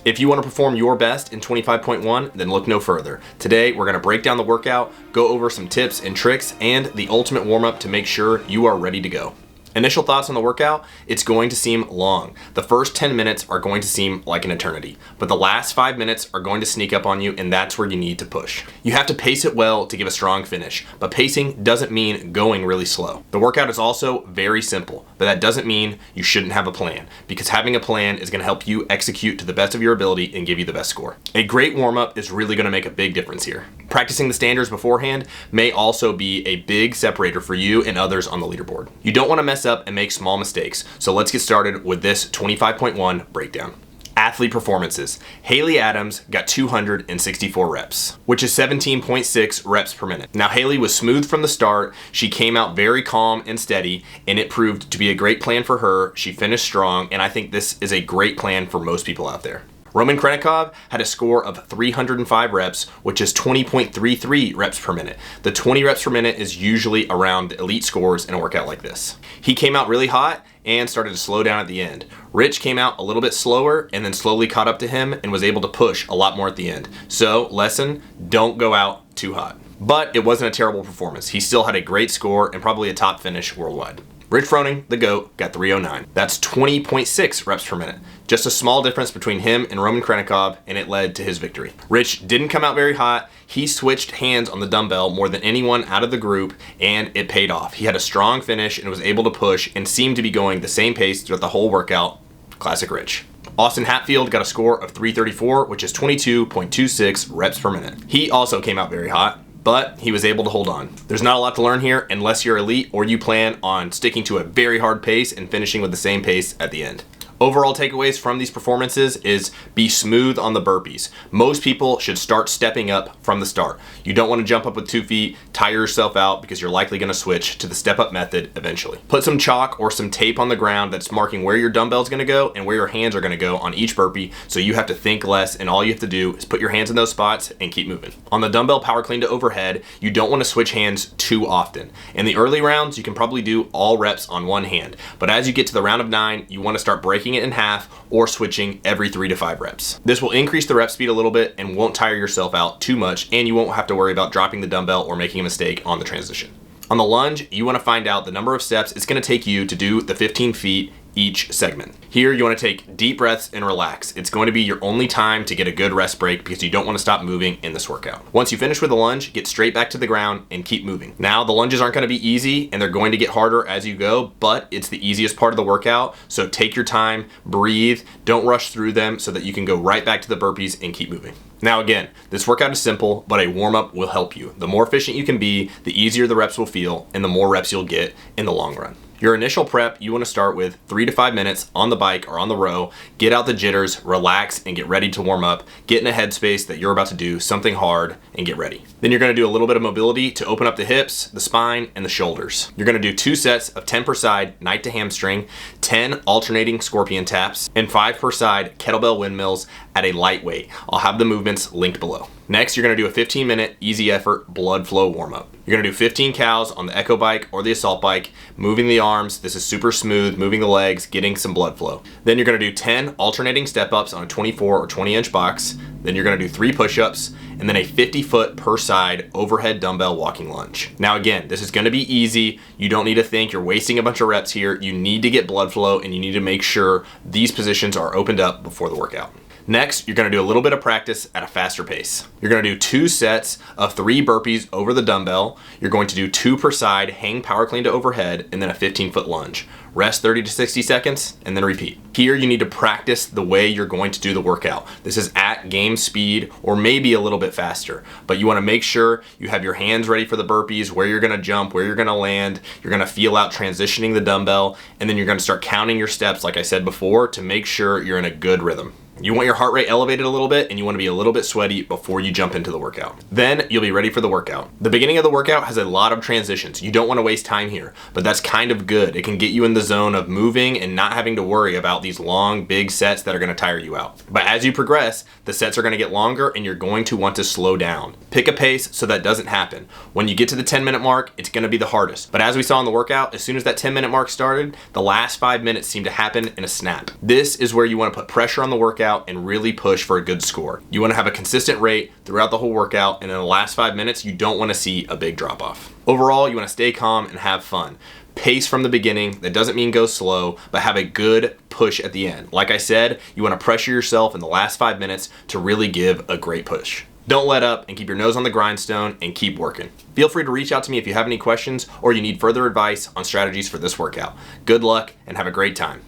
If you want to perform your best in 25.1, then look no further. Today, we're going to break down the workout, go over some tips and tricks, and the ultimate warm-up to make sure you are ready to go. Initial thoughts on the workout, it's going to seem long. The first 10 minutes are going to seem like an eternity, but the last 5 minutes are going to sneak up on you, and that's where you need to push. You have to pace it well to give a strong finish, but pacing doesn't mean going really slow. The workout is also very simple, but that doesn't mean you shouldn't have a plan, because having a plan is going to help you execute to the best of your ability and give you the best score. A great warm-up is really going to make a big difference here. Practicing the standards beforehand may also be a big separator for you and others on the leaderboard. You don't want to mess up and make small mistakes, so let's get started with this 25.1 breakdown. Athlete performances. Haley Adams got 264 reps, which is 17.6 reps per minute. Now, Haley was smooth from the start. She came out very calm and steady, and it proved to be a great plan for her. She finished strong, and I think this is a great plan for most people out there. Roman Krenikov had a score of 305 reps, which is 20.33 reps per minute. The 20 reps per minute is usually around the elite scores in a workout like this. He came out really hot and started to slow down at the end. Rich came out a little bit slower and then slowly caught up to him and was able to push a lot more at the end. So, lesson, don't go out too hot. But it wasn't a terrible performance. He still had a great score and probably a top finish worldwide. Rich Froning, the GOAT, got 309. That's 20.6 reps per minute. Just a small difference between him and Roman Krenikov, and it led to his victory. Rich didn't come out very hot. He switched hands on the dumbbell more than anyone out of the group, and it paid off. He had a strong finish and was able to push and seemed to be going the same pace throughout the whole workout. Classic Rich. Austin Hatfield got a score of 334, which is 22.26 reps per minute. He also came out very hot, but he was able to hold on. There's not a lot to learn here unless you're elite or you plan on sticking to a very hard pace and finishing with the same pace at the end. Overall takeaways from these performances is be smooth on the burpees. Most people should start stepping up from the start. You don't want to jump up with 2 feet, tire yourself out because you're likely going to switch to the step up method eventually. Put some chalk or some tape on the ground that's marking where your dumbbell is going to go and where your hands are going to go on each burpee, so you have to think less and all you have to do is put your hands in those spots and keep moving. On the dumbbell power clean to overhead, you don't want to switch hands too often. In the early rounds, you can probably do all reps on one hand, but as you get to the round of 9, you want to start breaking it in half or switching every 3 to 5 reps. This will increase the rep speed a little bit and won't tire yourself out too much, and you won't have to worry about dropping the dumbbell or making a mistake on the transition. On the lunge, you want to find out the number of steps it's going to take you to do the 15 feet each segment. Here, you want to take deep breaths and relax. It's going to be your only time to get a good rest break because you don't want to stop moving in this workout. Once you finish with the lunge, get straight back to the ground and keep moving. Now, the lunges aren't going to be easy and they're going to get harder as you go, but it's the easiest part of the workout. So take your time, breathe, don't rush through them so that you can go right back to the burpees and keep moving. Now again, this workout is simple, but a warm-up will help you. The more efficient you can be, the easier the reps will feel and the more reps you'll get in the long run. Your initial prep, you want to start with 3 to 5 minutes on the bike or on the row, get out the jitters, relax, and get ready to warm up. Get in a headspace that you're about to do something hard and get ready. Then you're going to do a little bit of mobility to open up the hips, the spine, and the shoulders. You're going to do 2 sets of 10 per side, night to hamstring, 10 alternating scorpion taps, and 5 per side kettlebell windmills at a light weight. I'll have the movements linked below. Next, you're going to do a 15-minute easy effort blood flow warm-up. You're going to do 15 cows on the Echo bike or the assault bike, moving the arms. This is super smooth, moving the legs, getting some blood flow. Then you're going to do 10 alternating step-ups on a 24 or 20-inch box. Then you're going to do 3 push-ups, and then a 50-foot per side overhead dumbbell walking lunge. Now again, this is going to be easy. You don't need to think you're wasting a bunch of reps here. You need to get blood flow, and you need to make sure these positions are opened up before the workout. Next, you're going to do a little bit of practice at a faster pace. You're going to do 2 sets of 3 burpees over the dumbbell. You're going to do 2 per side, hang power clean to overhead, and then a 15-foot lunge. Rest 30 to 60 seconds, and then repeat. Here, you need to practice the way you're going to do the workout. This is at game speed or maybe a little bit faster, but you want to make sure you have your hands ready for the burpees, where you're going to jump, where you're going to land. You're going to feel out transitioning the dumbbell, and then you're going to start counting your steps, like I said before, to make sure you're in a good rhythm. You want your heart rate elevated a little bit and you want to be a little bit sweaty before you jump into the workout. Then you'll be ready for the workout. The beginning of the workout has a lot of transitions. You don't want to waste time here, but that's kind of good. It can get you in the zone of moving and not having to worry about these long, big sets that are going to tire you out. But as you progress, the sets are going to get longer and you're going to want to slow down. Pick a pace so that doesn't happen. When you get to the 10-minute mark, it's going to be the hardest. But as we saw in the workout, as soon as that 10-minute mark started, the last 5 minutes seem to happen in a snap. This is where you want to put pressure on the workout workout and really push for a good score. You want to have a consistent rate throughout the whole workout, and in the last 5 minutes, you don't want to see a big drop off. Overall, you want to stay calm and have fun. Pace from the beginning. That doesn't mean go slow, but have a good push at the end. Like I said, you want to pressure yourself in the last 5 minutes to really give a great push. Don't let up and keep your nose on the grindstone and keep working. Feel free to reach out to me if you have any questions or you need further advice on strategies for this workout. Good luck and have a great time.